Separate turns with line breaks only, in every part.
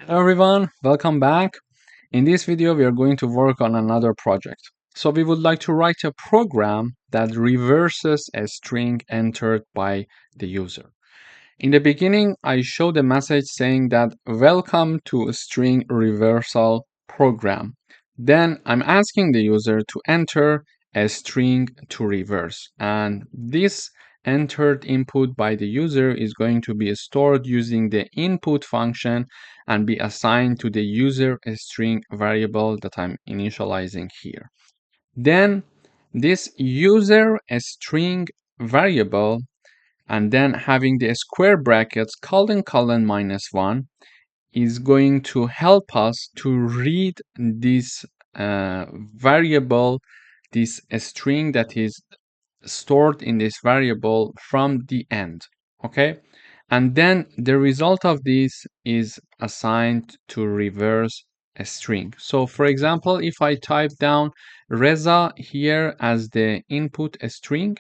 Hello everyone, welcome back. In this video, we are going to work on another project. So we would like to write a program that reverses a string entered by the user. In the beginning, I showed a message saying that welcome to string reversal program. Then I'm asking the user to enter a string to reverse. And this entered input by the user is going to be stored using the input function and be assigned to the user string variable that I'm initializing here. Then this user string variable and then having the square brackets colon minus 1 is going to help us to read this variable, this string that is stored in this variable from the end. Okay, and then the result of this is assigned to reverse a string. So for example, if I type down Reza here as the input string,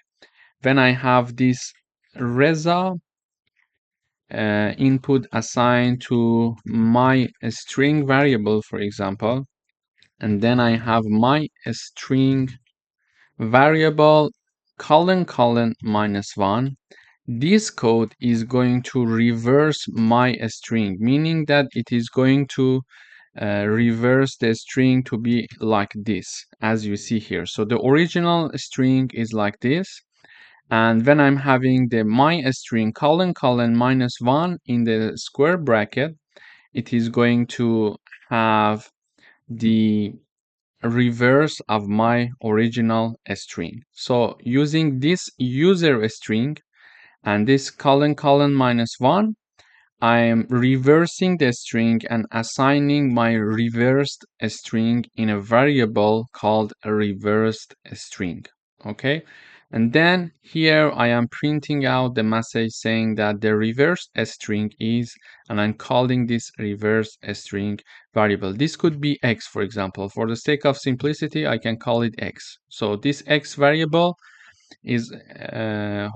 when I have this Reza input assigned to my string variable, for example, and then I have my string variable colon minus 1. This code is going to reverse my string, meaning that it is going to reverse the string to be like this, as you see here. So the original string is like this. And when I'm having the my string colon minus 1 in the square bracket, it is going to have the reverse of my original string. So using this user string and this colon minus 1, I am reversing the string and assigning my reversed string in a variable called a reversed string. Okay, and then here I am printing out the message saying that the reversed string is, and I'm calling this reverse string variable. This could be x, for example. For the sake of simplicity, I can call it x. So this x variable is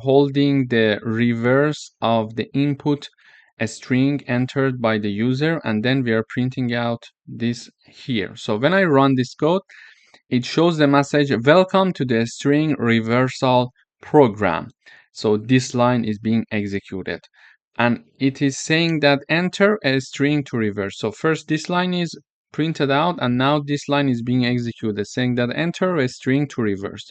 holding the reverse of the input a string entered by the user, and then we are printing out this here. So when I run this code, it shows the message welcome to the string reversal program. So this line is being executed and it is saying that enter a string to reverse. So first this line is printed out and now this line is being executed saying that enter a string to reverse.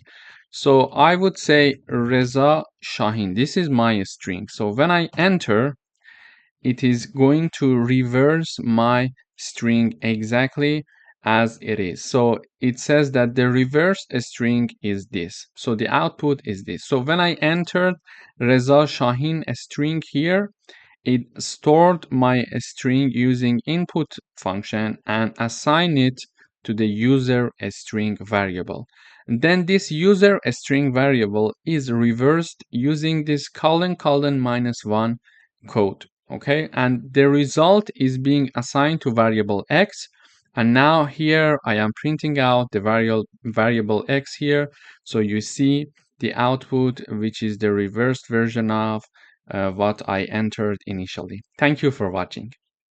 So I would say Reza Shahin, this is my string. So when I enter, it is going to reverse my string exactly as it is. So it says that the reverse string is this. So the output is this. So when I entered Reza Shahin string here, it stored my string using input function and assigned it to the user string variable. And then this user string variable is reversed using this colon minus 1 code. Okay, and the result is being assigned to variable x. And now here I am printing out the variable x here. So you see the output, which is the reversed version of what I entered initially. Thank you for watching.